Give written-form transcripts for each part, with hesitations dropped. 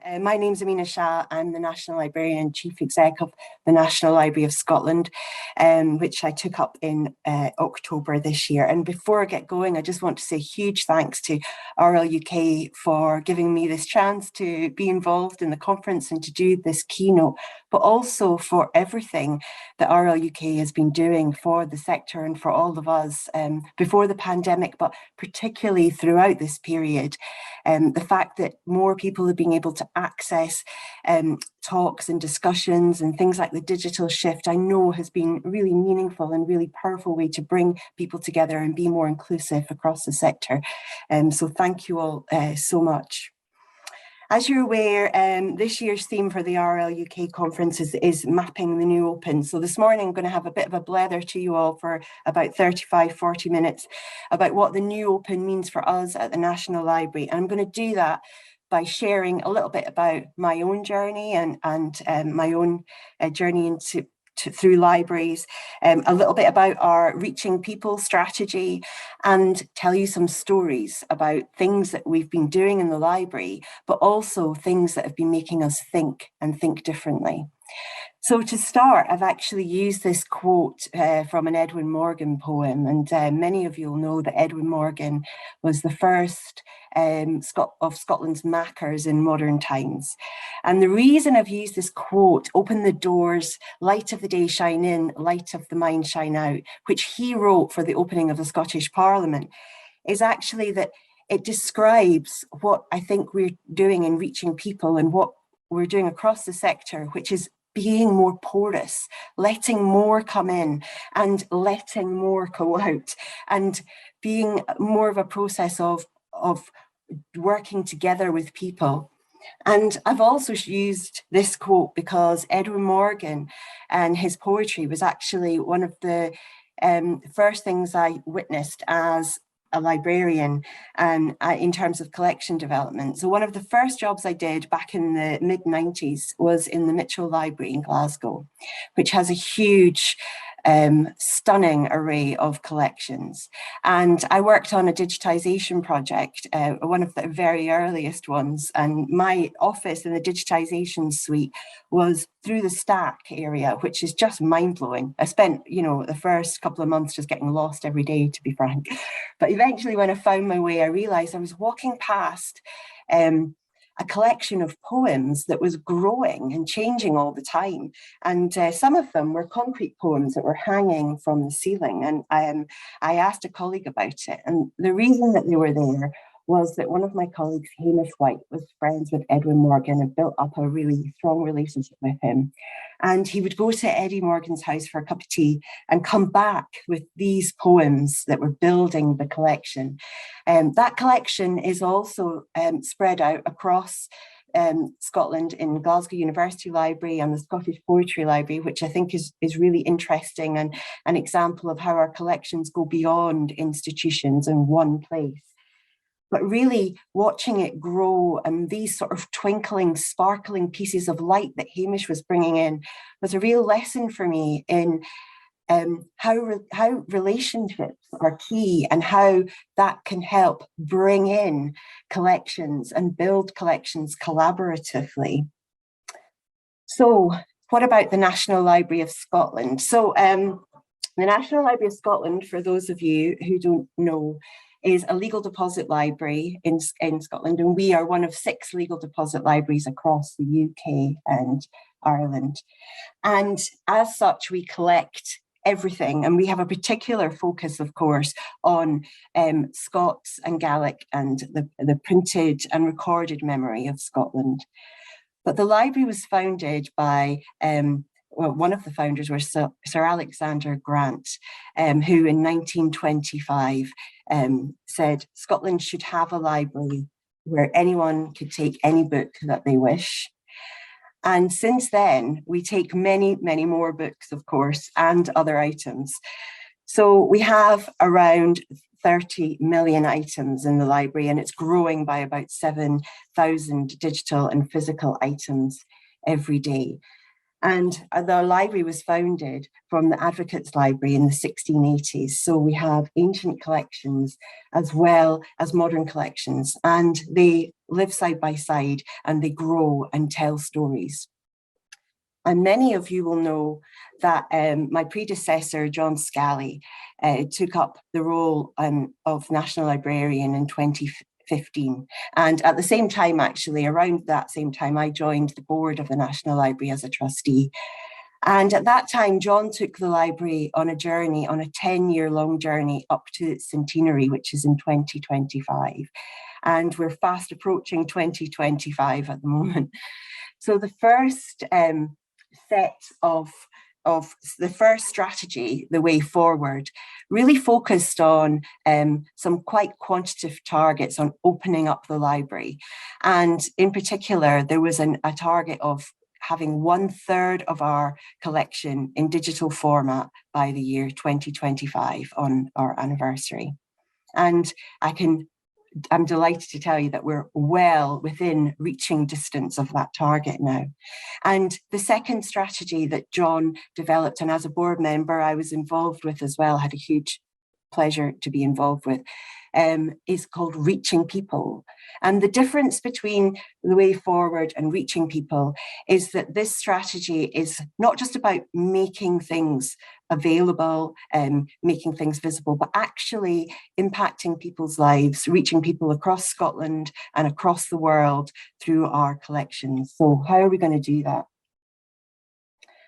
My name's Amina Shah. I'm the National Librarian and Chief Executive of the National Library of Scotland, which I took up in October this year. And before I get going, I just want to say huge thanks to RLUK for giving me this chance to be involved in the conference and to do this keynote, but also for everything that RLUK has been doing for the sector and for all of us before the pandemic, but particularly throughout this period. The fact that more people are being able to access talks and discussions and things like the digital shift, I know has been really meaningful and really powerful way to bring people together and be more inclusive across the sector. So thank you all so much. As you're aware, this year's theme for the RLUK conference is mapping the new open. So this morning I'm going to have a bit of a blather to you all for about 35-40 minutes about what the new open means for us at the National Library. And I'm going to do that by sharing a little bit about my own journey and my own journey through libraries, a little bit about our reaching people strategy, and tell you some stories about things that we've been doing in the library, but also things that have been making us think and think differently. So to start, I've actually used this quote from an Edwin Morgan poem, and many of you will know that Edwin Morgan was the first of Scotland's makers in modern times. And the reason I've used this quote, "Open the doors, light of the day shine in, light of the mind shine out," which he wrote for the opening of the Scottish Parliament, is actually that it describes what I think we're doing in reaching people and what we're doing across the sector, which is being more porous, letting more come in and letting more go out, and being more of a process of working together with people. And I've also used this quote because Edwin Morgan and his poetry was actually one of the first things I witnessed as a librarian and in terms of collection development. So one of the first jobs I did back in the mid-90s was in the Mitchell Library in Glasgow, which has a huge stunning array of collections. And I worked on a digitisation project, one of the very earliest ones, and my office in the digitisation suite was through the stack area, which is just mind-blowing. I spent, the first couple of months just getting lost every day, to be frank. But eventually when I found my way, I realised I was walking past a collection of poems that was growing and changing all the time. And some of them were concrete poems that were hanging from the ceiling. And I asked a colleague about it. And the reason that they were there was that one of my colleagues, Hamish White, was friends with Edwin Morgan and built up a really strong relationship with him. And he would go to Eddie Morgan's house for a cup of tea and come back with these poems that were building the collection. That collection is also spread out across Scotland in Glasgow University Library and the Scottish Poetry Library, which I think is really interesting and an example of how our collections go beyond institutions in one place. But really watching it grow and these sort of twinkling, sparkling pieces of light that Hamish was bringing in was a real lesson for me in how relationships are key and how that can help bring in collections and build collections collaboratively. So what about the National Library of Scotland? So the National Library of Scotland, for those of you who don't know, is a legal deposit library in Scotland, and we are one of 6 legal deposit libraries across the UK and Ireland. And as such, we collect everything, and we have a particular focus, of course, on Scots and Gaelic and the printed and recorded memory of Scotland. But the library was founded by one of the founders was Sir Alexander Grant, who in 1925 said Scotland should have a library where anyone could take any book that they wish. And since then, we take many, many more books, of course, and other items. So we have around 30 million items in the library, and it's growing by about 7,000 digital and physical items every day. And the library was founded from the Advocates Library in the 1680s. So we have ancient collections as well as modern collections, and they live side by side and they grow and tell stories. And many of you will know that my predecessor, John Scally, took up the role of National Librarian in 2015. And at the same time, actually, around that same time, I joined the board of the National Library as a trustee. And at that time, John took the library on a journey, on a 10-year-long journey up to its centenary, which is in 2025. And we're fast approaching 2025 at the moment. So the first set of the first strategy, the way forward, really focused on some quite quantitative targets on opening up the library. And in particular, there was a target of having 1/3 of our collection in digital format by the year 2025 on our anniversary. And I'm delighted to tell you that we're well within reaching distance of that target now. And the second strategy that John developed, and as a board member I was involved with as well, had a huge pleasure to be involved with, is called Reaching People. And the difference between the way forward and reaching people is that this strategy is not just about making things available and making things visible, but actually impacting people's lives, reaching people across Scotland and across the world through our collections. So how are we going to do that?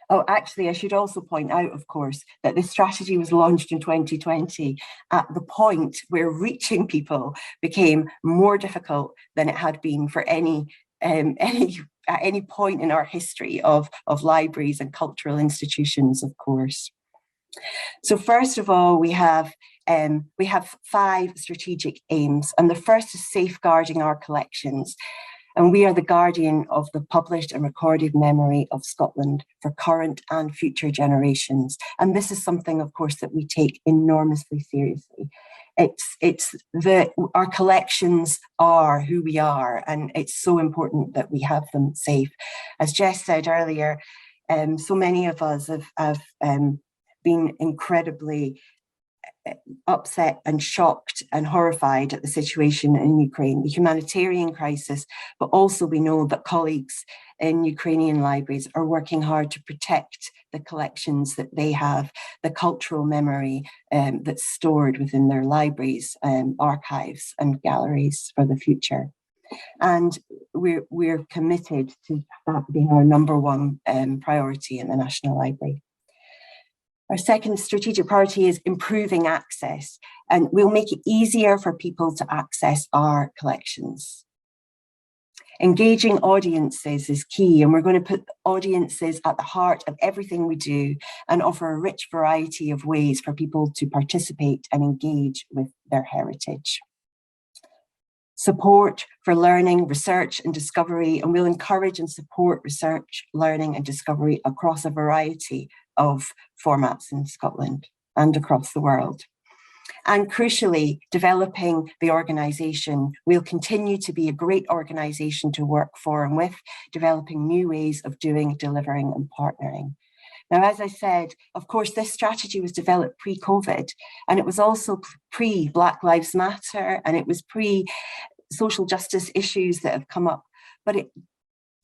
Oh, actually, I should also point out, of course, that this strategy was launched in 2020 at the point where reaching people became more difficult than it had been for at any point in our history of libraries and cultural institutions, of course. So first of all, we have 5 strategic aims, and the first is safeguarding our collections. And we are the guardian of the published and recorded memory of Scotland for current and future generations. And this is something, of course, that we take enormously seriously. Our collections are who we are, and it's so important that we have them safe. As Jess said earlier, so many of us have been incredibly upset and shocked and horrified at the situation in Ukraine, the humanitarian crisis, but also we know that colleagues in Ukrainian libraries are working hard to protect the collections that they have, the cultural memory that's stored within their libraries, archives and galleries for the future. And we're committed to that being our number one priority in the National Library. Our second strategic priority is improving access, and we'll make it easier for people to access our collections. Engaging audiences is key, and we're going to put audiences at the heart of everything we do and offer a rich variety of ways for people to participate and engage with their heritage. Support for learning, research and discovery, and we'll encourage and support research, learning and discovery across a variety of formats in Scotland and across the world. And crucially, developing the organisation. We'll continue to be a great organisation to work for and with, developing new ways of doing, delivering and partnering. Now, as I said, of course, this strategy was developed pre-COVID, and it was also pre-Black Lives Matter, and it was pre-social justice issues that have come up, but it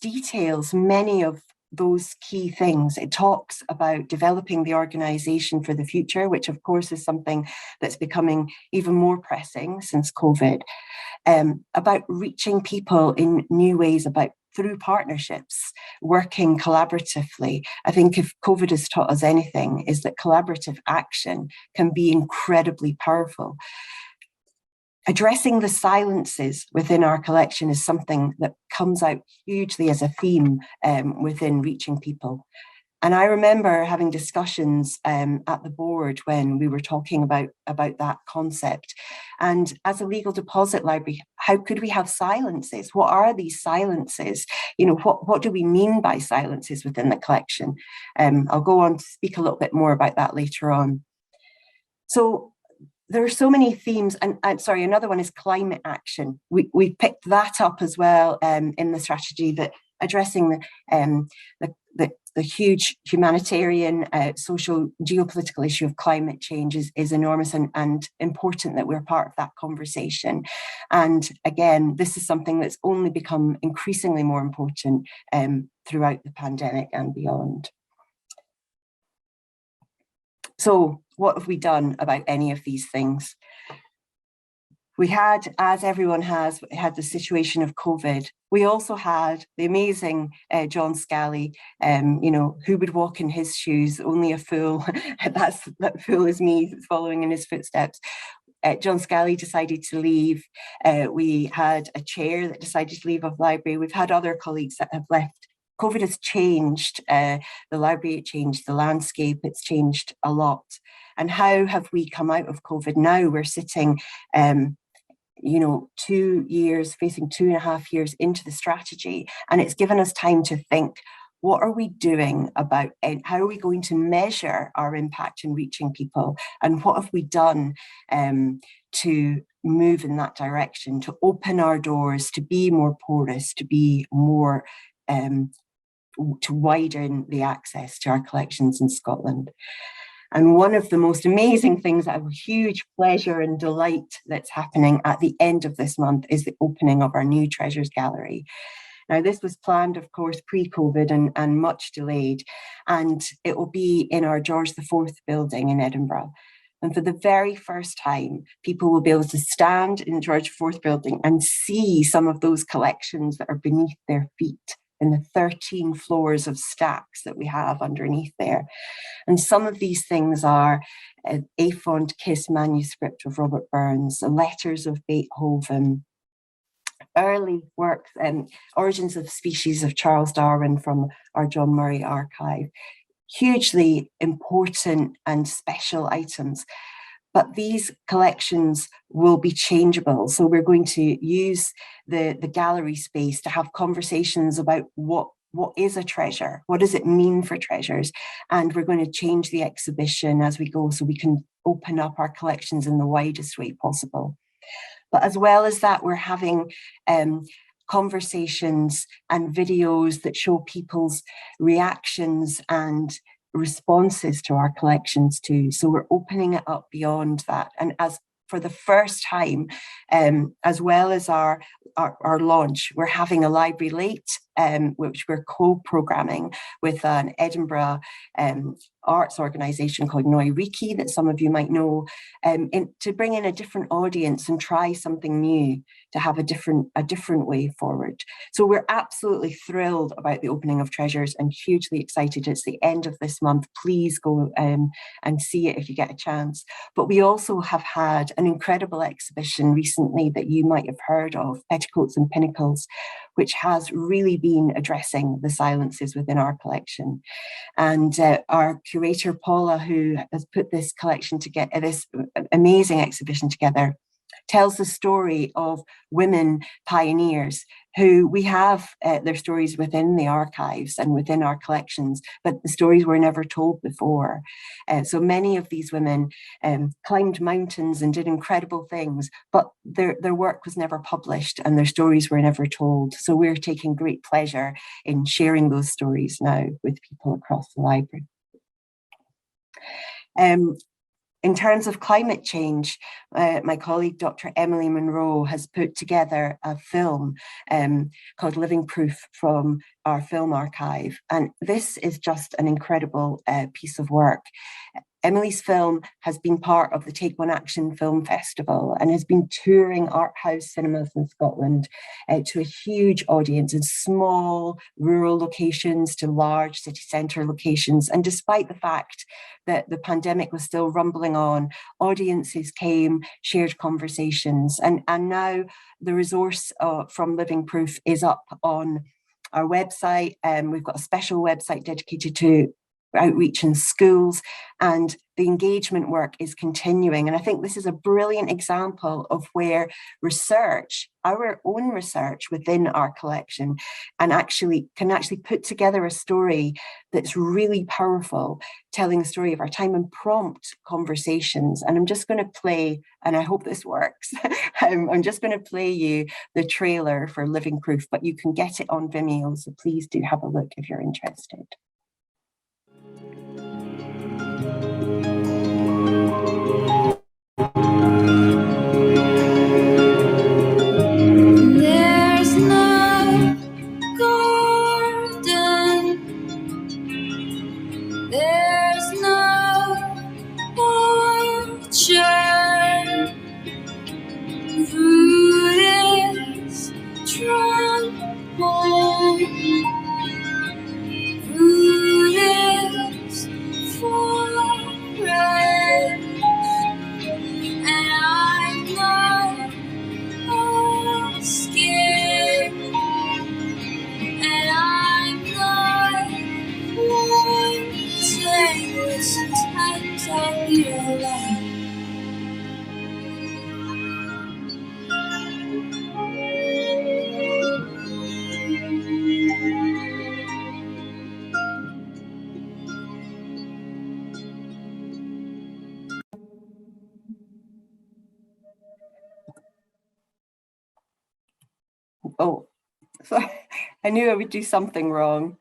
details many of those key things. It talks about developing the organisation for the future, which of course is something that's becoming even more pressing since COVID, about reaching people in new ways, about through partnerships, working collaboratively. I think if COVID has taught us anything, is that collaborative action can be incredibly powerful. Addressing the silences within our collection is something that comes out hugely as a theme within Reaching People. And I remember having discussions at the board when we were talking about that concept. And as a legal deposit library, how could we have silences? What are these silences? You know, what do we mean by silences within the collection? I'll go on to speak a little bit more about that later on. So there are so many themes, and sorry, another one is climate action. We picked that up as well in the strategy, that addressing the the huge humanitarian, social, geopolitical issue of climate change is enormous and important that we're part of that conversation. And again, this is something that's only become increasingly more important throughout the pandemic and beyond. So what have we done about any of these things? We had, as everyone has, had the situation of COVID. We also had the amazing John Scally, who would walk in his shoes, only a fool. That fool is me, following in his footsteps. John Scally decided to leave. We had a chair that decided to leave of library. We've had other colleagues that have left. COVID has changed the library, it changed the landscape, it's changed a lot. And how have we come out of COVID? Now we're sitting 2 years, facing 2.5 years into the strategy, and it's given us time to think, what are we doing about it? How are we going to measure our impact in reaching people? And what have we done to move in that direction, to open our doors, to be more porous, to be more, to widen the access to our collections in Scotland? And one of the most amazing things, that a huge pleasure and delight that's happening at the end of this month, is the opening of our new Treasures Gallery. Now, this was planned, of course, pre-COVID and much delayed, and it will be in our George IV building in Edinburgh. And for the very first time, people will be able to stand in the George IV building and see some of those collections that are beneath their feet in the 13 floors of stacks that we have underneath there. And some of these things are a Fond Kiss manuscript of Robert Burns, the letters of Beethoven, early works, Origins of Species of Charles Darwin from our John Murray archive. Hugely important and special items. But these collections will be changeable. So we're going to use the gallery space to have conversations about what is a treasure? What does it mean for treasures? And we're going to change the exhibition as we go so we can open up our collections in the widest way possible. But as well as that, we're having conversations and videos that show people's reactions and responses to our collections too. So we're opening it up beyond that. And as for the first time, as well as our launch, we're having a library late, which we're co-programming with an Edinburgh arts organisation called Noiriki, that some of you might know, to bring in a different audience and try something new, to have a different way forward. So we're absolutely thrilled about the opening of Treasures and hugely excited. It's the end of this month. Please go and see it if you get a chance. But we also have had an incredible exhibition recently that you might have heard of, Petticoats and Pinnacles, which has really been addressing the silences within our collection. And our curator, Paula, who has put this collection together, this amazing exhibition together, tells the story of women pioneers who we have their stories within the archives and within our collections, but the stories were never told before. So many of these women climbed mountains and did incredible things, but their work was never published and their stories were never told. So we're taking great pleasure in sharing those stories now with people across the library. In terms of climate change, my colleague, Dr. Emily Monroe, has put together a film called Living Proof from our film archive. And this is just an incredible piece of work. Emily's film has been part of the Take One Action Film Festival and has been touring art house cinemas in Scotland to a huge audience in small rural locations to large city centre locations. And despite the fact that the pandemic was still rumbling on, audiences came, shared conversations. And now the resource from Living Proof is up on our website. We've got a special website dedicated to outreach in schools, and the engagement work is continuing. And I think this is a brilliant example of where research, our own research within our collection, and can actually put together a story that's really powerful, telling the story of our time and prompt conversations. And I'm just going to play, and I hope this works, I'm just going to play you the trailer for Living Proof, but you can get it on Vimeo, so please do have a look if you're interested. So I knew I would do something wrong.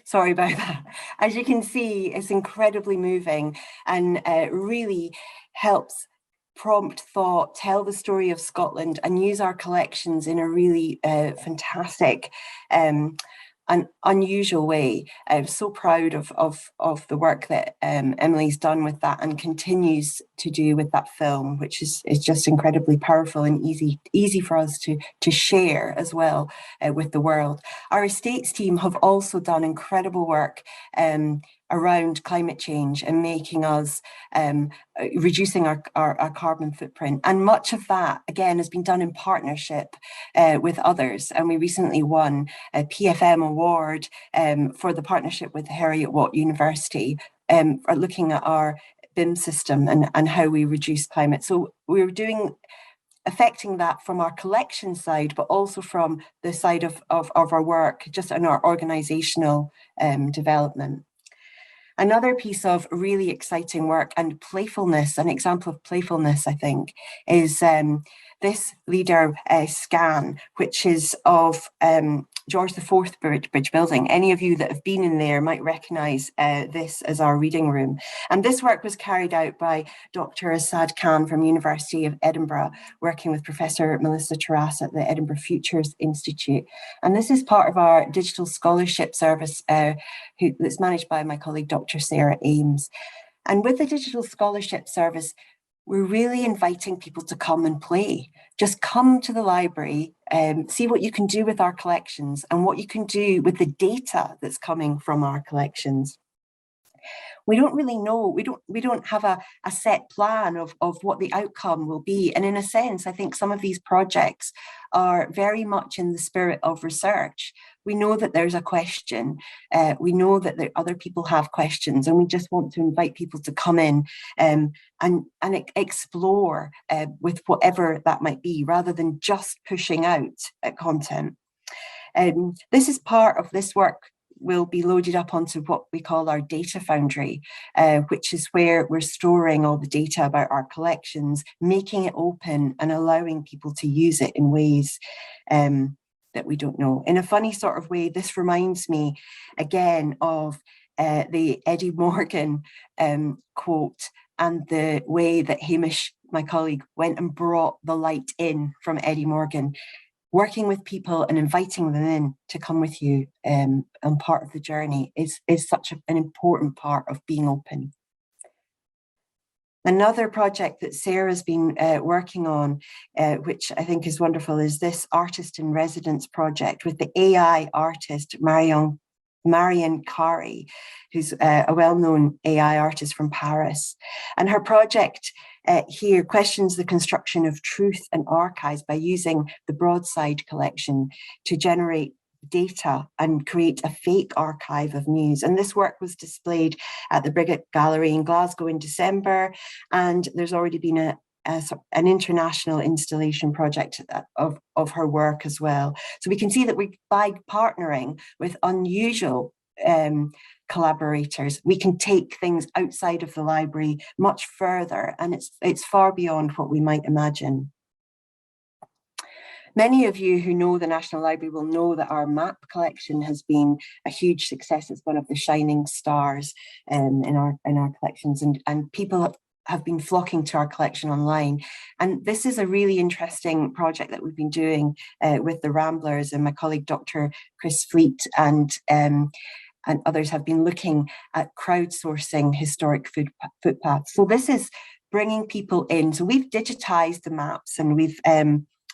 Sorry about that. As you can see, it's incredibly moving and really helps prompt thought, tell the story of Scotland, and use our collections in a really fantastic an unusual way. I'm so proud of the work that Emily's done with that and continues to do with that film, which is just incredibly powerful and easy for us to share as well with the world. Our estates team have also done incredible work around climate change and making us reducing our carbon footprint. And much of that, again, has been done in partnership with others. And we recently won a PFM award for the partnership with Heriot-Watt University, looking at our BIM system and how we reduce climate. So we're affecting that from our collection side, but also from the side of our work, just in our organizational development. Another piece of really exciting work and playfulness, an example of playfulness, I think, is this leader scan, which is of George IV Bridge building. Any of you that have been in there might recognise this as our reading room. And this work was carried out by Dr. Asad Khan from University of Edinburgh, working with Professor Melissa Taras at the Edinburgh Futures Institute. And this is part of our digital scholarship service that's managed by my colleague, Dr. Sarah Ames. And with the digital scholarship service, we're really inviting people to come and play. Just come to the library, see what you can do with our collections and what you can do with the data that's coming from our collections. We don't really know, we don't have a set plan of what the outcome will be. And in a sense, I think some of these projects are very much in the spirit of research. We know that there's a question, we know that other people have questions, and we just want to invite people to come in and explore with whatever that might be, rather than just pushing out content. This is part of this work will be loaded up onto what we call our data foundry, which is where we're storing all the data about our collections, making it open and allowing people to use it in ways that we don't know. In a funny sort of way, this reminds me again of the Eddie Morgan quote, and the way that Hamish, my colleague, went and brought the light in from Eddie Morgan. Working with people and inviting them in to come with you and part of the journey is such an important part of being open. Another project that Sarah's been working on, which I think is wonderful, is this Artist in Residence project with the AI artist Marion Kari, who's a well-known AI artist from Paris. And her project here questions the construction of truth and archives by using the Broadside collection to generate data and create a fake archive of news. And this work was displayed at the Brigitte Gallery in Glasgow in December, and there's already been an international installation project of her work as well. So we can see that by partnering with unusual collaborators, we can take things outside of the library much further, and it's far beyond what we might imagine. Many of you who know the National Library will know that our map collection has been a huge success. It's one of the shining stars in our collections, and people have been flocking to our collection online. And this is a really interesting project that we've been doing with the Ramblers, and my colleague Dr. Chris Fleet and others have been looking at crowdsourcing historic footpaths. So this is bringing people in. So we've digitized the maps and we've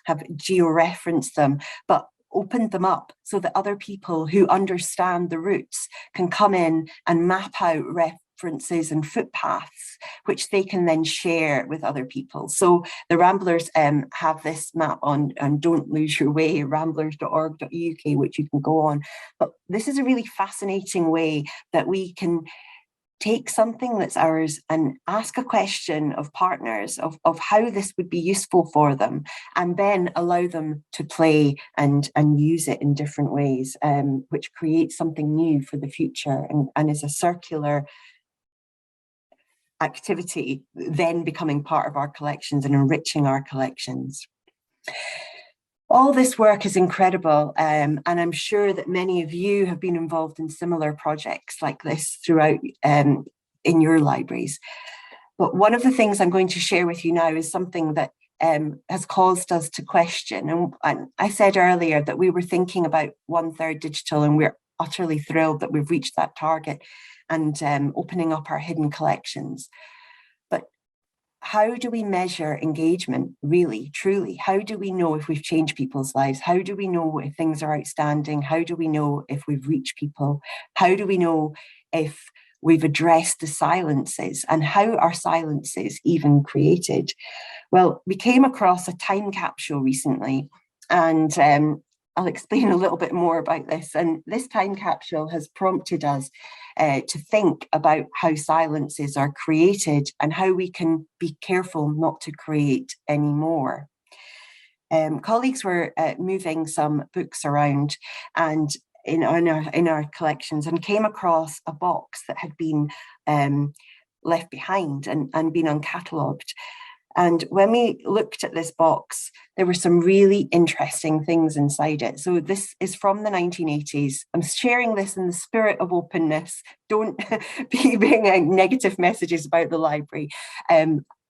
have geo-referenced them, but opened them up so that other people who understand the routes can come in and map out references and footpaths, which they can then share with other people. So the Ramblers have this map on, and Don't Lose Your Way, ramblers.org.uk, which you can go on. But this is a really fascinating way that we can take something that's ours and ask a question of partners of how this would be useful for them, and then allow them to play and use it in different ways, which creates something new for the future and is a circular activity then becoming part of our collections and enriching our collections. All this work is incredible, and I'm sure that many of you have been involved in similar projects like this throughout in your libraries. But one of the things I'm going to share with you now is something that has caused us to question. And I said earlier that we were thinking about 1/3 digital, and we're utterly thrilled that we've reached that target and opening up our hidden collections. But how do we measure engagement, really, truly? How do we know if we've changed people's lives? How do we know if things are outstanding? How do we know if we've reached people? How do we know if we've addressed the silences, and how are silences even created? Well, we came across a time capsule recently, and I'll explain a little bit more about this. And this time capsule has prompted us to think about how silences are created and how we can be careful not to create any more. Colleagues were moving some books around and in our collections, and came across a box that had been left behind and been uncatalogued. And when we looked at this box, there were some really interesting things inside it. So this is from the 1980s. I'm sharing this in the spirit of openness. Don't be bringing negative messages about the library.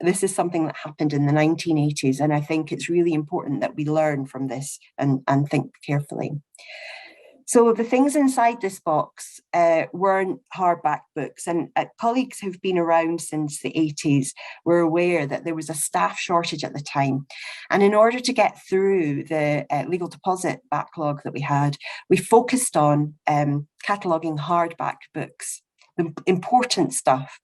This is something that happened in the 1980s, and I think it's really important that we learn from this and think carefully. So the things inside this box weren't hardback books, and colleagues who've been around since the 80s were aware that there was a staff shortage at the time. And in order to get through the legal deposit backlog that we had, we focused on cataloguing hardback books, the important stuff.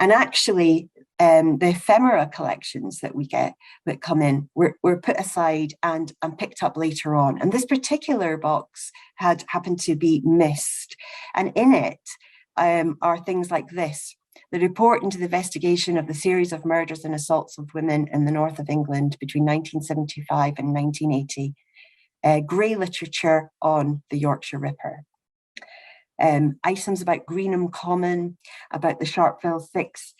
And actually, the ephemera collections that we get that come in were put aside and picked up later on. And this particular box had happened to be missed. And in it are things like this: the report into the investigation of the series of murders and assaults of women in the north of England between 1975 and 1980, grey literature on the Yorkshire Ripper. Items about Greenham Common, about the Sharpeville Six.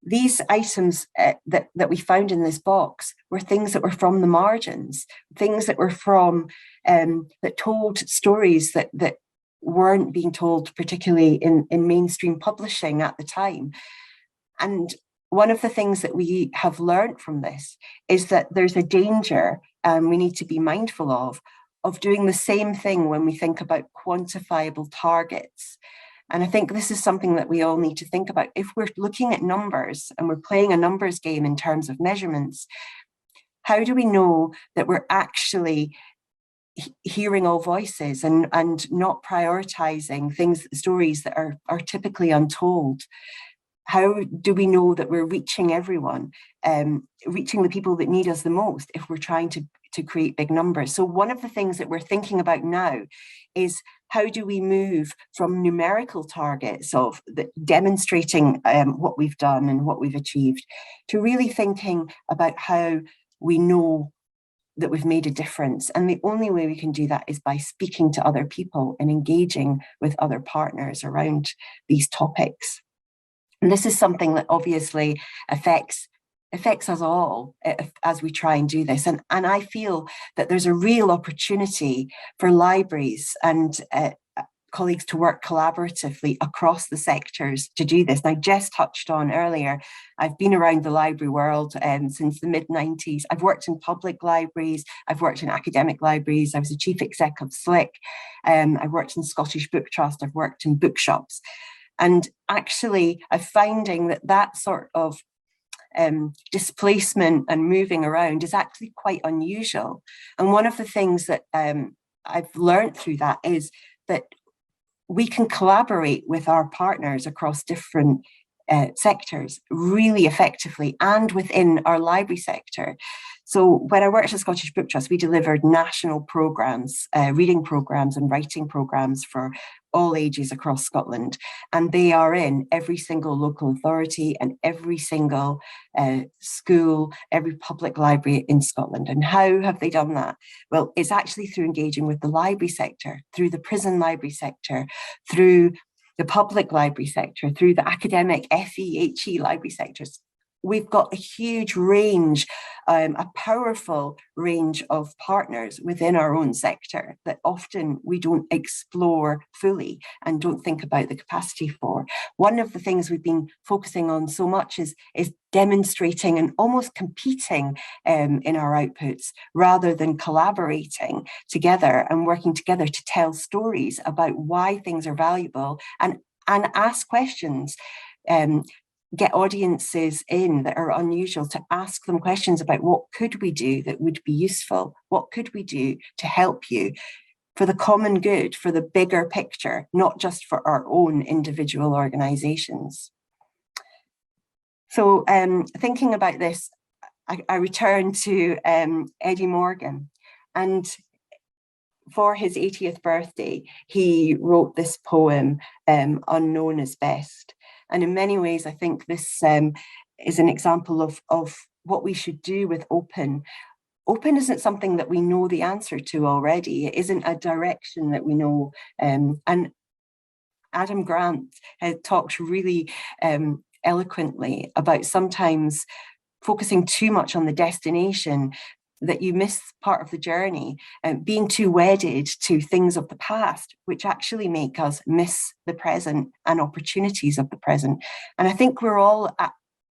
These items that we found in this box were things that were from the margins, things that were from, that told stories that weren't being told, particularly in mainstream publishing at the time. And one of the things that we have learned from this is that there's a danger, we need to be mindful of doing the same thing when we think about quantifiable targets. And I think this is something that we all need to think about. If we're looking at numbers and we're playing a numbers game in terms of measurements, how do we know that we're actually hearing all voices and not prioritizing stories that are typically untold? How do we know that we're reaching everyone, reaching the people that need us the most if we're trying to create big numbers? So one of the things that we're thinking about now is how do we move from numerical targets of demonstrating what we've done and what we've achieved to really thinking about how we know that we've made a difference. And the only way we can do that is by speaking to other people and engaging with other partners around these topics. And this is something that obviously affects us all as we try and do this. And I feel that there's a real opportunity for libraries and colleagues to work collaboratively across the sectors to do this. Now, Jess touched on earlier, I've been around the library world since the mid-90s. I've worked in public libraries, I've worked in academic libraries, I was the chief exec of SLIC, I've worked in Scottish Book Trust, I've worked in bookshops. And actually, I'm finding that sort of displacement and moving around is actually quite unusual. And one of the things that I've learned through that is that we can collaborate with our partners across different sectors really effectively and within our library sector. So when I worked at Scottish Book Trust, we delivered national programmes, reading programmes and writing programmes for all ages across Scotland. And they are in every single local authority and every single school, every public library in Scotland. And how have they done that? Well, it's actually through engaging with the library sector, through the prison library sector, through the public library sector, through the academic FE, library sectors. We've got a huge range, a powerful range of partners within our own sector that often we don't explore fully and don't think about the capacity for. One of the things we've been focusing on so much is demonstrating and almost competing in our outputs rather than collaborating together and working together to tell stories about why things are valuable and ask questions. Get audiences in that are unusual, to ask them questions about what could we do that would be useful? What could we do to help you for the common good, for the bigger picture, not just for our own individual organizations? So thinking about this, I return to Eddie Morgan, and for his 80th birthday, he wrote this poem, Unknown is Best. And in many ways, I think this is an example of what we should do with open. Open isn't something that we know the answer to already. It isn't a direction that we know. And Adam Grant talks really eloquently about sometimes focusing too much on the destination, that you miss part of the journey, and being too wedded to things of the past, which actually make us miss the present and opportunities of the present. And I think we're all at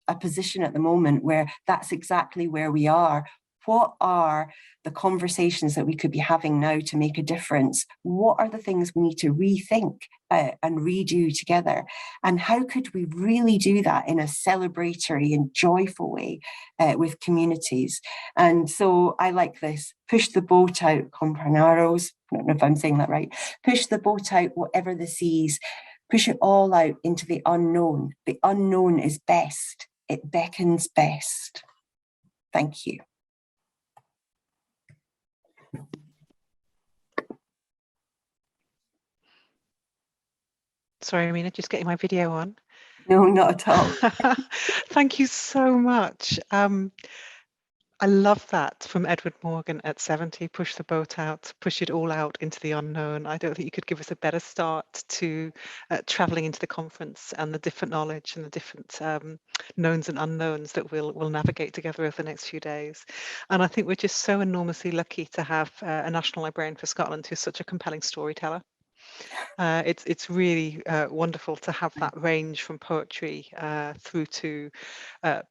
a position at the moment where that's exactly where we are. What are the conversations that we could be having now to make a difference? What are the things we need to rethink and redo together? And how could we really do that in a celebratory and joyful way with communities? And so I like this: push the boat out, compañeros. I don't know if I'm saying that right. Push the boat out, whatever the seas. Push it all out into the unknown. The unknown is best. It beckons best. Thank you. Sorry, Amina, just getting my video on. No, not at all. Thank you so much. I love that from Edwin Morgan at 70, push the boat out, push it all out into the unknown. I don't think you could give us a better start to traveling into the conference and the different knowledge and the different knowns and unknowns that we'll navigate together over the next few days. And I think we're just so enormously lucky to have a National Librarian for Scotland who's such a compelling storyteller. It's really wonderful to have that range from poetry through to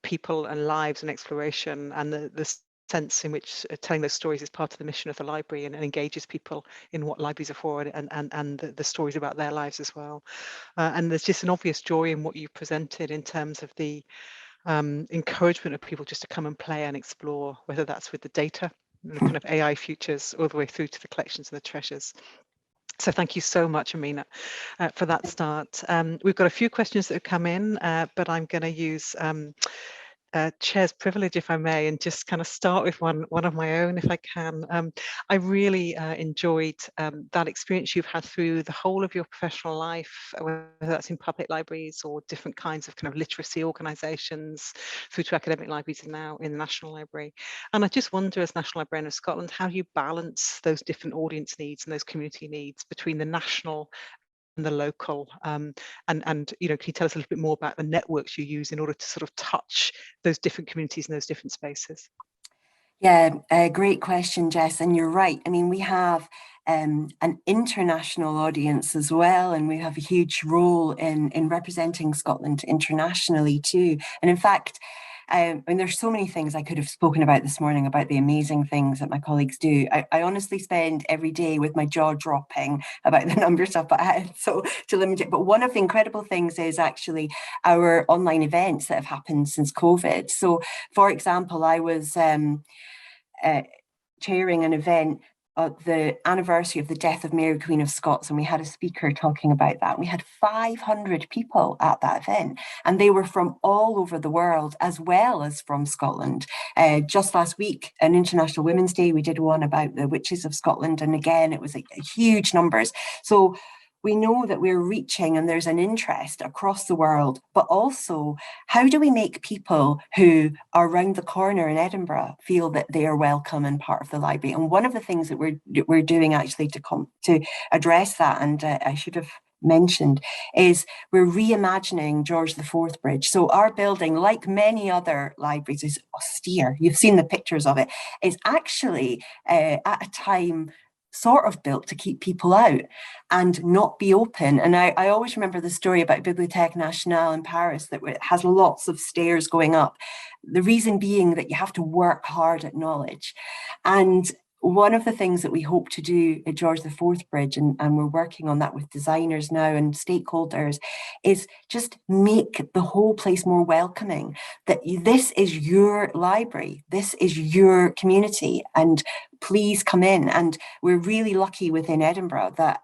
people and lives and exploration, and the sense in which telling those stories is part of the mission of the library and engages people in what libraries are for and the stories about their lives as well. And there's just an obvious joy in what you presented in terms of the encouragement of people just to come and play and explore, whether that's with the data, the kind of AI futures, all the way through to the collections and the treasures. So thank you so much, Amina, for that start. We've got a few questions that have come in, but I'm going to use Chair's privilege, if I may, and just kind of start with one of my own, if I can. I really enjoyed that experience you've had through the whole of your professional life, whether that's in public libraries or different kinds of kind of literacy organisations, through to academic libraries and now in the National Library. And I just wonder, as National Librarian of Scotland, how you balance those different audience needs and those community needs between the national and the local, and you know, can you tell us a little bit more about the networks you use in order to sort of touch those different communities in those different spaces? Yeah, great question, Jess, and you're right. I mean, we have an international audience as well, and we have a huge role in representing Scotland internationally too. And in fact, and there's so many things I could have spoken about this morning about the amazing things that my colleagues do. I honestly spend every day with my jaw dropping about the number of stuff, but I had so to limit it. But one of the incredible things is actually our online events that have happened since COVID. So, for example, I was chairing an event the anniversary of the death of Mary Queen of Scots, and we had a speaker talking about that. We had 500 people at that event, and they were from all over the world as well as from Scotland. Just last week, on International Women's Day, we did one about the witches of Scotland, and again, it was huge numbers. So we know that we're reaching and there's an interest across the world, but also how do we make people who are around the corner in Edinburgh feel that they are welcome and part of the library? And one of the things that we're doing actually to address that, and I should have mentioned, is we're reimagining George IV Bridge. So our building, like many other libraries, is austere. You've seen the pictures of it. It's actually at a time sort of built to keep people out and not be open. And I always remember the story about Bibliothèque Nationale in Paris that has lots of stairs going up. The reason being that you have to work hard at knowledge. And one of the things that we hope to do at George IV Bridge, and we're working on that with designers now and stakeholders, is just make the whole place more welcoming, that this is your library, this is your community, and please come in. And we're really lucky within Edinburgh that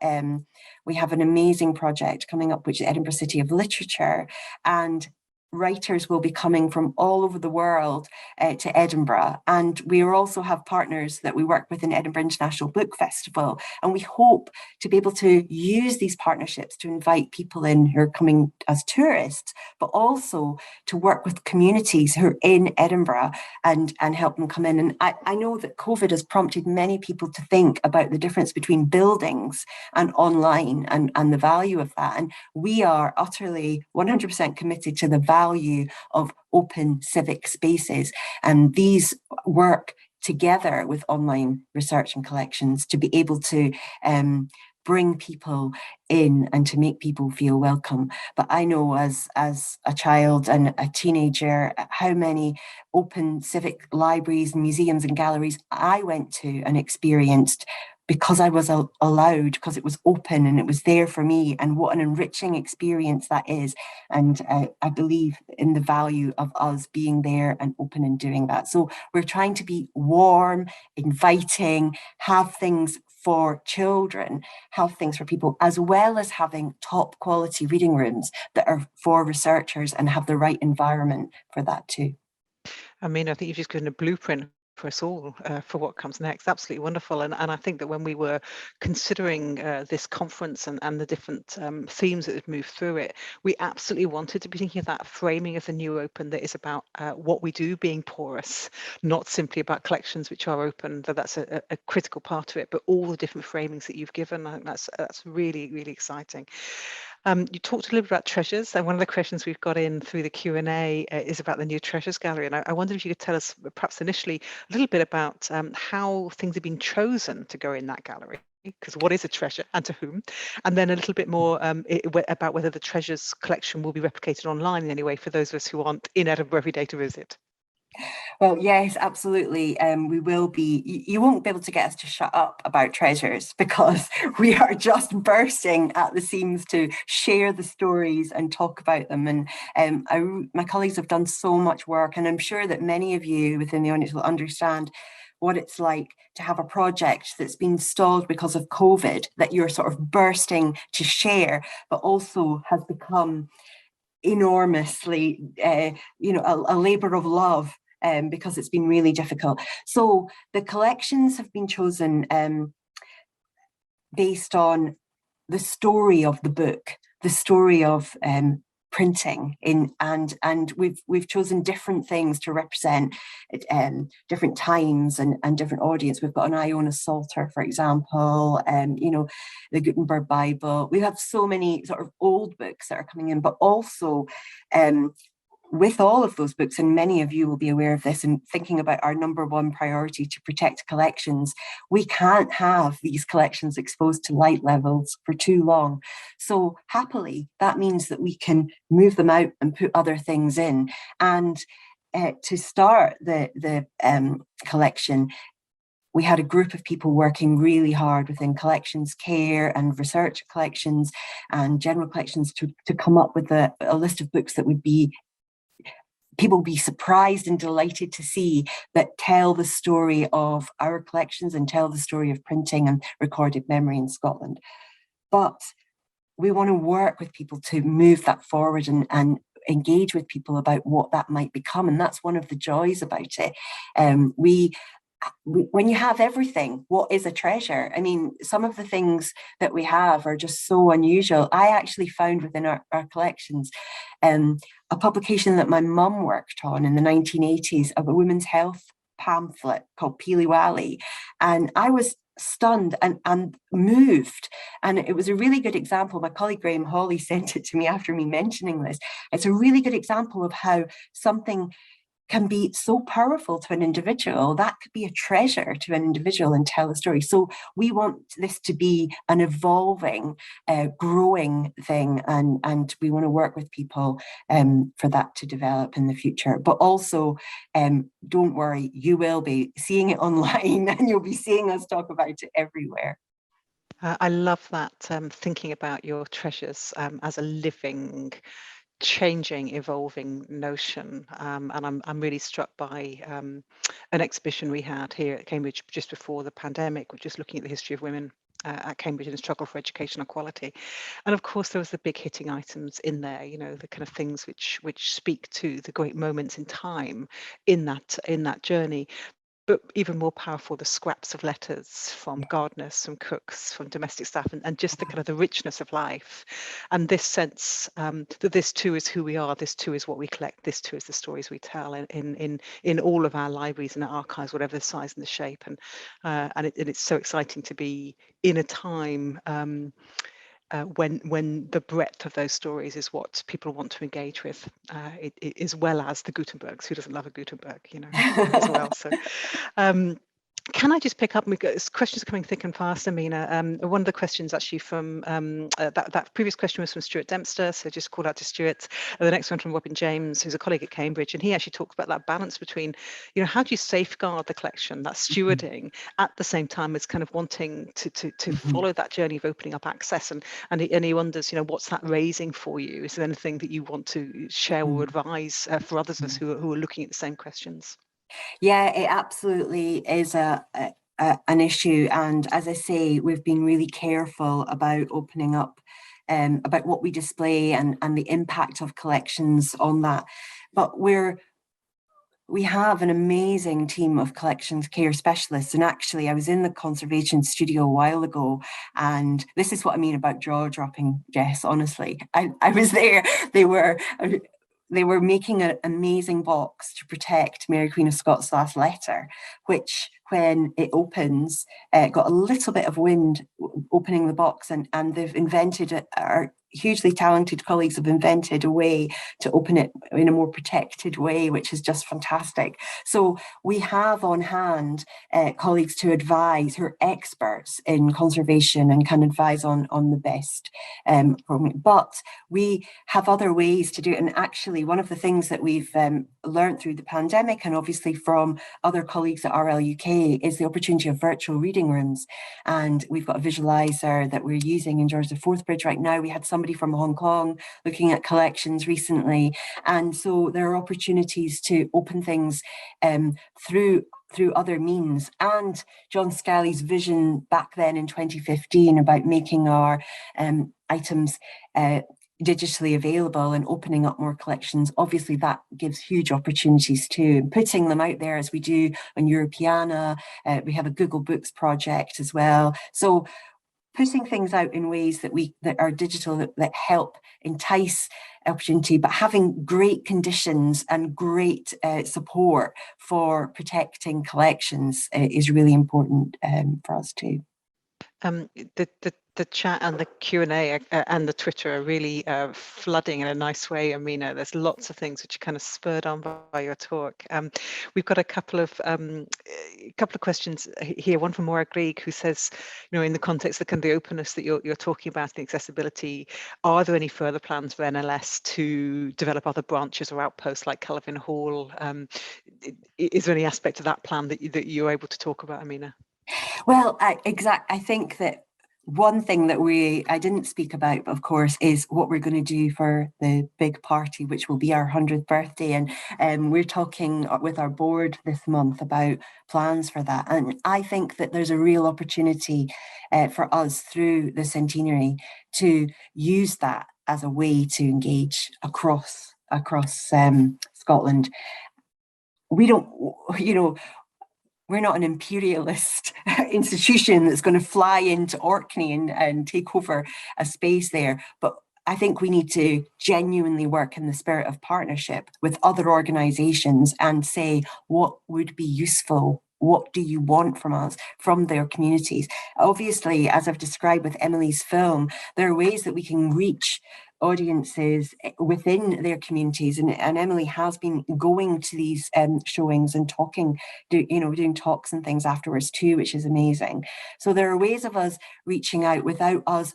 we have an amazing project coming up, which is Edinburgh City of Literature, and writers will be coming from all over the world to Edinburgh. And we also have partners that we work with in Edinburgh International Book Festival. And we hope to be able to use these partnerships to invite people in who are coming as tourists, but also to work with communities who are in Edinburgh and help them come in. And I know that COVID has prompted many people to think about the difference between buildings and online and the value of that. And we are utterly 100% committed to the value of open civic spaces, and these work together with online research and collections to be able to bring people in and to make people feel welcome. But I know as a child and a teenager how many open civic libraries, museums and galleries I went to and experienced because I was allowed, because it was open and it was there for me, and what an enriching experience that is. And I believe in the value of us being there and open and doing that. So we're trying to be warm, inviting, have things for children, have things for people, as well as having top quality reading rooms that are for researchers and have the right environment for that too. I mean, I think you've just given a blueprint for us all for what comes next. Absolutely wonderful. And I think that when we were considering this conference and the different themes that had moved through it, we absolutely wanted to be thinking of that framing of the new open that is about what we do being porous, not simply about collections which are open, though that's a critical part of it, but all the different framings that you've given. I think that's really, really exciting. You talked a little bit about treasures, and one of the questions we've got in through the Q&A is about the new Treasures Gallery. And I wonder if you could tell us perhaps initially a little bit about how things have been chosen to go in that gallery, because what is a treasure and to whom? And then a little bit more about whether the Treasures collection will be replicated online in any way for those of us who aren't in Edinburgh every day to visit. Well, yes, absolutely. We will be. You won't be able to get us to shut up about treasures because we are just bursting at the seams to share the stories and talk about them. And my colleagues have done so much work, and I'm sure that many of you within the audience will understand what it's like to have a project that's been stalled because of COVID that you're sort of bursting to share, but also has become enormously, a labor of love. Because it's been really difficult. So the collections have been chosen based on the story of the book, the story of printing and we've chosen different things to represent different times and different audience. We've got an Iona Psalter, for example, the Gutenberg Bible. We have so many sort of old books that are coming in, but also with all of those books, and many of you will be aware of this, and thinking about our number one priority to protect collections, we can't have these collections exposed to light levels for too long. So happily, that means that we can move them out and put other things in. And to start the collection, we had a group of people working really hard within collections care and research collections and general collections to come up with a list of books that would be people will be surprised and delighted to see that tell the story of our collections and tell the story of printing and recorded memory in Scotland. But we want to work with people to move that forward and engage with people about what that might become. And that's one of the joys about it. When you have everything, what is a treasure? I mean, some of the things that we have are just so unusual. I actually found within our collections a publication that my mum worked on in the 1980s of a women's health pamphlet called Peely Wally. And I was stunned and moved. And it was a really good example. My colleague Graham Hawley sent it to me after me mentioning this. It's a really good example of how something can be so powerful to an individual. That could be a treasure to an individual and tell a story. So we want this to be an evolving, growing thing, and we want to work with people for that to develop in the future. But also, don't worry, you will be seeing it online and you'll be seeing us talk about it everywhere. I love that, thinking about your treasures as a living, changing, evolving notion, and I'm really struck by an exhibition we had here at Cambridge just before the pandemic, which is looking at the history of women at Cambridge and the struggle for education equality. And of course, there was the big hitting items in there, you know, the kind of things which speak to the great moments in time in that journey. But even more powerful, the scraps of letters from gardeners, from cooks, from domestic staff, and just the kind of the richness of life, and this sense that this too is who we are, this too is what we collect, this too is the stories we tell in all of our libraries and our archives, whatever the size and the shape, and it's so exciting to be in a time when the breadth of those stories is what people want to engage with, as well as the Gutenbergs. Who doesn't love a Gutenberg, you know, as well? So, can I just pick up? We've got questions coming thick and fast, Amina. One of the questions actually from that previous question was from Stuart Dempster, so just call out to Stuart. The next one from Robin James, who's a colleague at Cambridge, and he actually talks about that balance between, you know, how do you safeguard the collection, that stewarding, at the same time as kind of wanting to follow that journey of opening up access, and he wonders, you know, what's that raising for you? Is there anything that you want to share or advise for others of us who are looking at the same questions? Yeah, it absolutely is an issue. And as I say, we've been really careful about opening up about what we display and the impact of collections on that. But we have an amazing team of collections care specialists. And actually, I was in the conservation studio a while ago, and this is what I mean about jaw dropping, Jess, honestly. I was there. They were making an amazing box to protect Mary Queen of Scots' last letter, which, when it opens, got a little bit of wind opening the box, and they've invented, our hugely talented colleagues have invented a way to open it in a more protected way, which is just fantastic. So we have on hand colleagues to advise, who are experts in conservation and can advise on the best program. But we have other ways to do it. And actually, one of the things that we've learned through the pandemic, and obviously from other colleagues at RLUK, is the opportunity of virtual reading rooms. And we've got a visualizer that we're using in George IV Bridge right now. We had somebody from Hong Kong looking at collections recently. And so there are opportunities to open things through other means. And John Scali's vision back then in 2015 about making our items digitally available and opening up more collections, obviously that gives huge opportunities too. Putting them out there as we do on Europeana, we have a Google Books project as well. So putting things out in ways that are digital, that help entice opportunity, but having great conditions and great support for protecting collections is really important for us too. The chat and the Q&A and the Twitter are really flooding in a nice way, Amina. There's lots of things which are kind of spurred on by your talk. We've got a couple of questions here. One from Maura Grieg, who says, you know, in the context of kind of the openness that you're talking about, the accessibility, are there any further plans for NLS to develop other branches or outposts like Culloden Hall? Is there any aspect of that plan that you're able to talk about, Amina? Well, I think that one thing that I didn't speak about, of course, is what we're going to do for the big party, which will be our 100th birthday. And we're talking with our board this month about plans for that. And I think that there's a real opportunity for us through the centenary to use that as a way to engage across Scotland. We don't, you know, we're not an imperialist institution that's going to fly into Orkney and take over a space there. But I think we need to genuinely work in the spirit of partnership with other organisations and say what would be useful what do you want from us, from their communities? Obviously, as I've described with Emily's film, there are ways that we can reach audiences within their communities, and Emily has been going to these showings and talking, doing talks and things afterwards too, which is amazing. So there are ways of us reaching out without us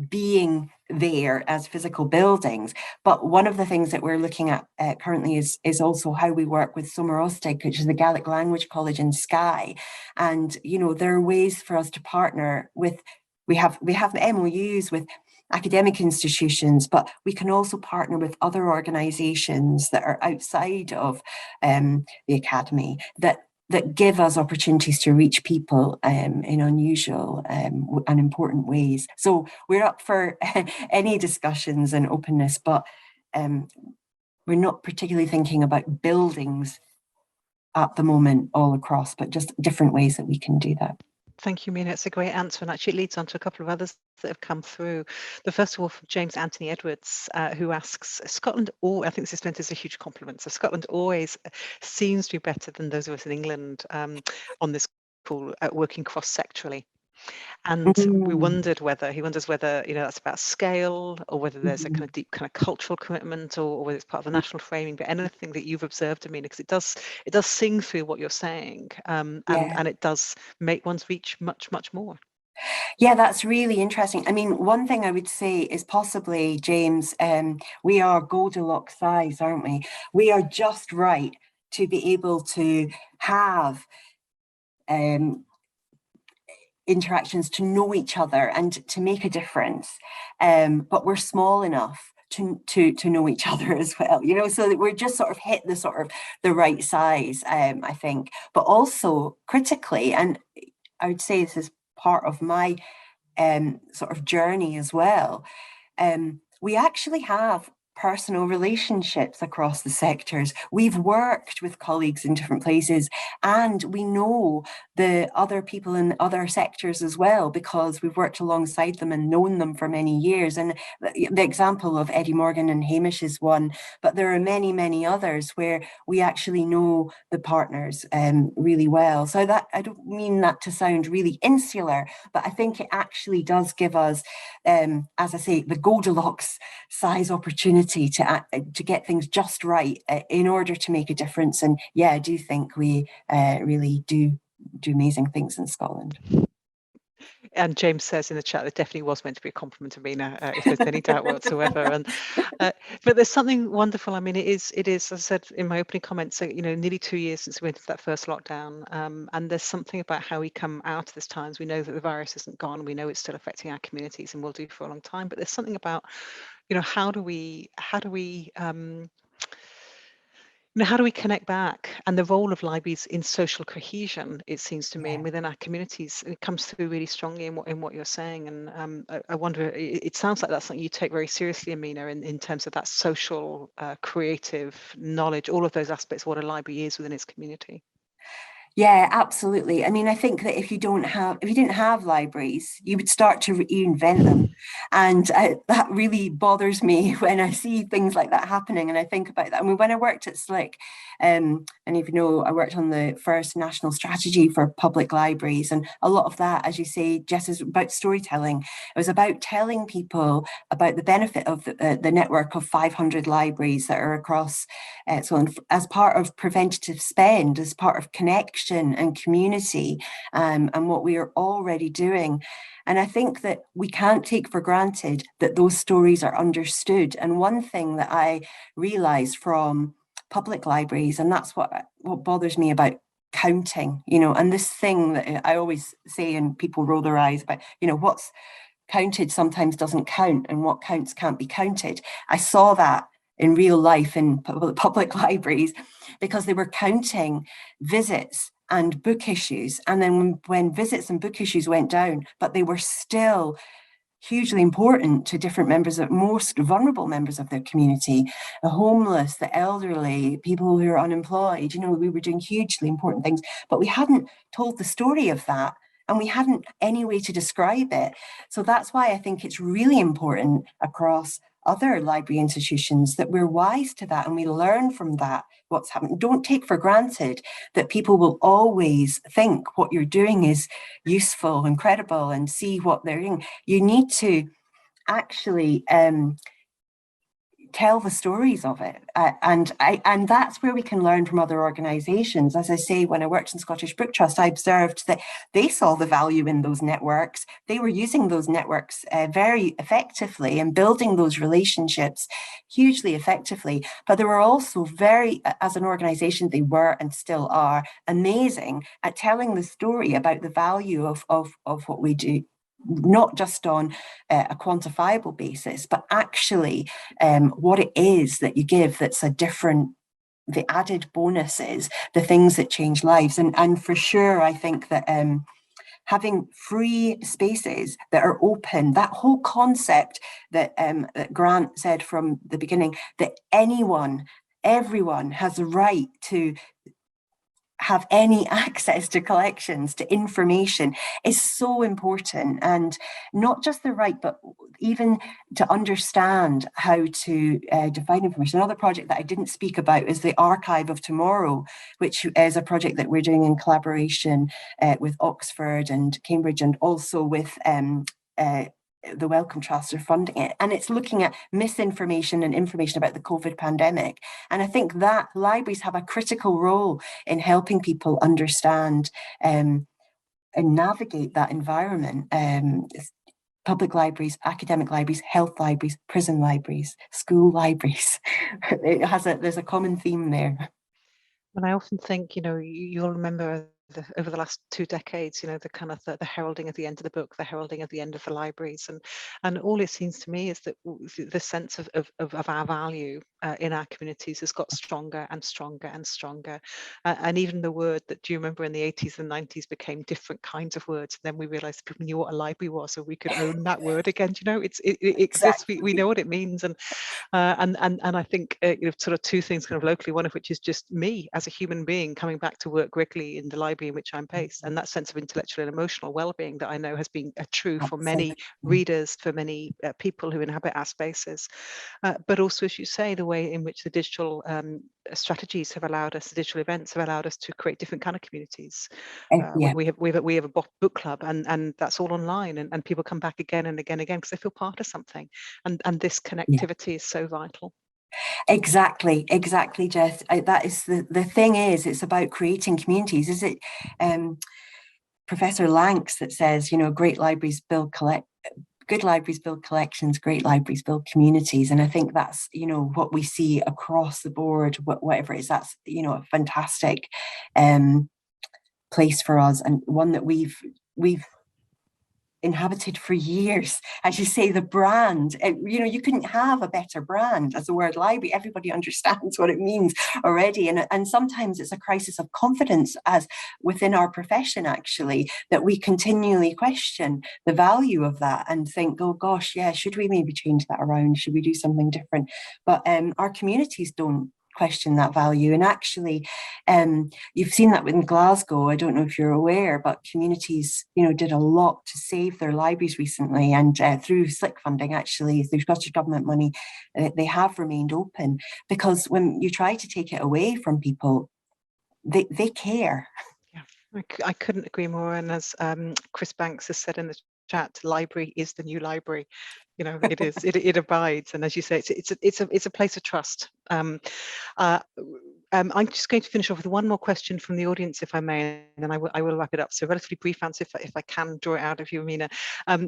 being there as physical buildings. But one of the things that we're looking at currently is also how we work with Sumarostig, which is the Gaelic Language College in Skye. And, there are ways for us to partner with, we have MOUs with academic institutions, but we can also partner with other organizations that are outside of the academy that give us opportunities to reach people in unusual and important ways. So we're up for any discussions and openness, but we're not particularly thinking about buildings at the moment all across, but just different ways that we can do that. Thank you, Mina. It's a great answer, and actually it leads on to a couple of others that have come through. The first of all from James Anthony Edwards, who asks, Scotland, I think this is meant as a huge compliment, so Scotland always seems to be better than those of us in England on this call, working cross-sectorally. And he wonders whether, that's about scale, or whether there's a kind of deep kind of cultural commitment, or whether it's part of the national framing, but anything that you've observed, Amina, because it does sing through what you're saying, and it does make one's reach much, much more. Yeah, that's really interesting. I mean, one thing I would say is possibly, James, we are Goldilocks size, aren't we? We are just right to be able to have interactions, to know each other and to make a difference. But we're small enough to know each other as well, so that we're just sort of hit the right size, I think. But also critically, and I would say this is part of my sort of journey as well, we actually have personal relationships across the sectors. We've worked with colleagues in different places, and we know the other people in other sectors as well, because we've worked alongside them and known them for many years. And the example of Eddie Morgan and Hamish is one, but there are many, many others where we actually know the partners really well. So that, I don't mean that to sound really insular, but I think it actually does give us, as I say, the Goldilocks size opportunity to get things just right in order to make a difference. And yeah, I do think we really do amazing things in Scotland. And James says in the chat, it definitely was meant to be a compliment, Amina, if there's any doubt whatsoever. And but there's something wonderful. I mean, it is, as I said in my opening comments, nearly 2 years since we went into that first lockdown. And there's something about how we come out of this times. We know that the virus isn't gone. We know it's still affecting our communities and will do for a long time. But there's something about, how do we how do we connect back, and the role of libraries in social cohesion, it seems to me, and within our communities, it comes through really strongly in what you're saying. And I wonder, it sounds like that's something you take very seriously, Amina, in terms of that social, creative knowledge, all of those aspects of what a library is within its community. Yeah, absolutely. I mean, I think that if you didn't have libraries, you would start to reinvent them. And that really bothers me when I see things like that happening. And I think about that. I mean, when I worked at SLIC, and if you know, I worked on the first national strategy for public libraries. And a lot of that, as you say, Jess, is about storytelling. It was about telling people about the benefit of the network of 500 libraries that are across Scotland as part of preventative spend, as part of connection and community, and what we are already doing. And I think that we can't take for granted that those stories are understood. And one thing that I realized from public libraries, and that's what bothers me about counting, and this thing that I always say and people roll their eyes, but what's counted sometimes doesn't count, and what counts can't be counted. I saw that in real life in public libraries, because they were counting visits and book issues. And then when visits and book issues went down, but they were still hugely important to different most vulnerable members of their community, the homeless, the elderly, people who are unemployed, we were doing hugely important things, but we hadn't told the story of that. And we hadn't any way to describe it. So that's why I think it's really important across other library institutions, that we're wise to that and we learn from that what's happening. Don't take for granted that people will always think what you're doing is useful and credible and see what they're doing. You need to actually tell the stories of it, and that's where we can learn from other organisations. As I say, when I worked in Scottish Book Trust, I observed that they saw the value in those networks. They were using those networks very effectively and building those relationships hugely effectively. But they were also very, as an organisation, they were and still are amazing at telling the story about the value of what we do, not just on a quantifiable basis, but actually what it is that you give that's a different, the added bonuses, the things that change lives. And for sure, I think that having free spaces that are open, that whole concept that, that Grant said from the beginning, that everyone has a right to have any access to collections, to information, is so important. And not just the right, but even to understand how to define information. Another project that I didn't speak about is the Archive of Tomorrow, which is a project that we're doing in collaboration with Oxford and Cambridge, and also with the Wellcome Trust are funding it, and it's looking at misinformation and information about the COVID pandemic. And I think that libraries have a critical role in helping people understand and navigate that environment. Public libraries, academic libraries, health libraries, prison libraries, school libraries. There's a common theme there. And I often think, you'll remember over the last 2 decades, the kind of the heralding at the end of the book, the heralding at the end of the libraries, and all it seems to me is that the sense of our value in our communities has got stronger and stronger and stronger. And even the word that, do you remember in the 80s and 90s, became different kinds of words. And then we realized people knew what a library was, so we could own that word again. It exists. We know what it means. And I think sort of two things kind of locally, one of which is just me as a human being coming back to work regularly in the library in which I'm based, and that sense of intellectual and emotional well-being that I know has been true for many readers, for many people who inhabit our spaces. But also, as you say, the way in which the digital strategies have allowed us, the digital events have allowed us to create different kind of communities. We have a book club, and that's all online, and people come back again and again because they feel part of something, and this connectivity is so vital. Exactly, Jess. That is the thing is, it's about creating communities. Is it Professor Lanks that says, great libraries build good libraries build collections, great libraries build communities. And I think that's, what we see across the board, whatever it is, that's, a fantastic place for us, and one that we've inhabited for years. As you say, the brand, you couldn't have a better brand as the word library. Everybody understands what it means already. And sometimes it's a crisis of confidence as within our profession, actually, that we continually question the value of that and think, oh gosh, yeah, should we maybe change that around? Should we do something different? But our communities don't question that value. And actually, you've seen that in Glasgow. I don't know if you're aware, but communities, did a lot to save their libraries recently, and through SLIC funding, actually, through Scottish Government money, they have remained open, because when you try to take it away from people, they care. Yeah, I couldn't agree more. And as Chris Banks has said in the chat, library is the new library. It is. It abides, and as you say, it's a place of trust. I'm just going to finish off with one more question from the audience, if I may, and then I will wrap it up. So, relatively brief answer, if I can draw it out of you, Amina.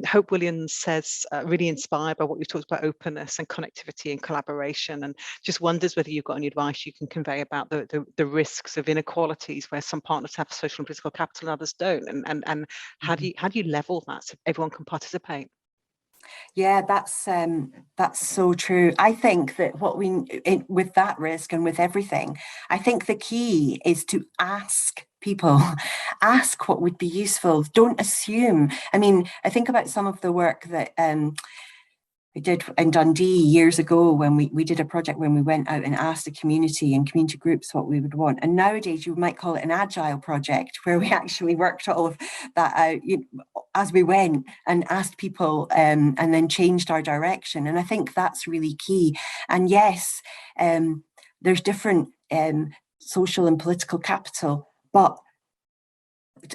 Hope Williams says, really inspired by what you've talked about, openness and connectivity and collaboration, and just wonders whether you've got any advice you can convey about the risks of inequalities where some partners have social and political capital and others don't, and how do you level that so everyone can participate? Yeah, that's so true. I think that with that risk and with everything, I think the key is to ask people, ask what would be useful. Don't assume. I mean, I think about some of the work that We did in Dundee years ago when we did a project when we went out and asked the community and community groups what we would want. And nowadays you might call it an agile project, where we actually worked all of that out as we went and asked people and then changed our direction. And I think that's really key. And yes, there's different social and political capital, but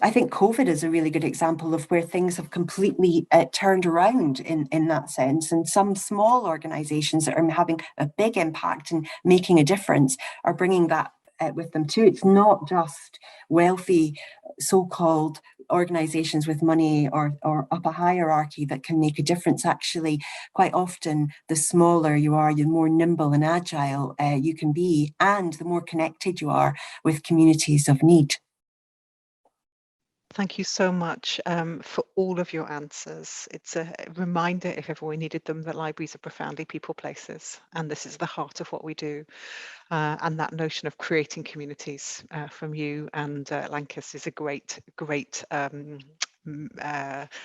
I think COVID is a really good example of where things have completely turned around in that sense. And some small organizations that are having a big impact and making a difference are bringing that with them too. It's not just wealthy, so-called organizations with money or up a hierarchy that can make a difference. Actually, quite often, the smaller you are, the more nimble and agile you can be, and the more connected you are with communities of need. Thank you so much for all of your answers. It's a reminder, if ever we needed them, that libraries are profoundly people places, and this is the heart of what we do. And that notion of creating communities from you and Lancashire is a great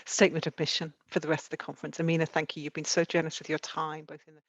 statement of mission for the rest of the conference. Amina, thank you. You've been so generous with your time, both in the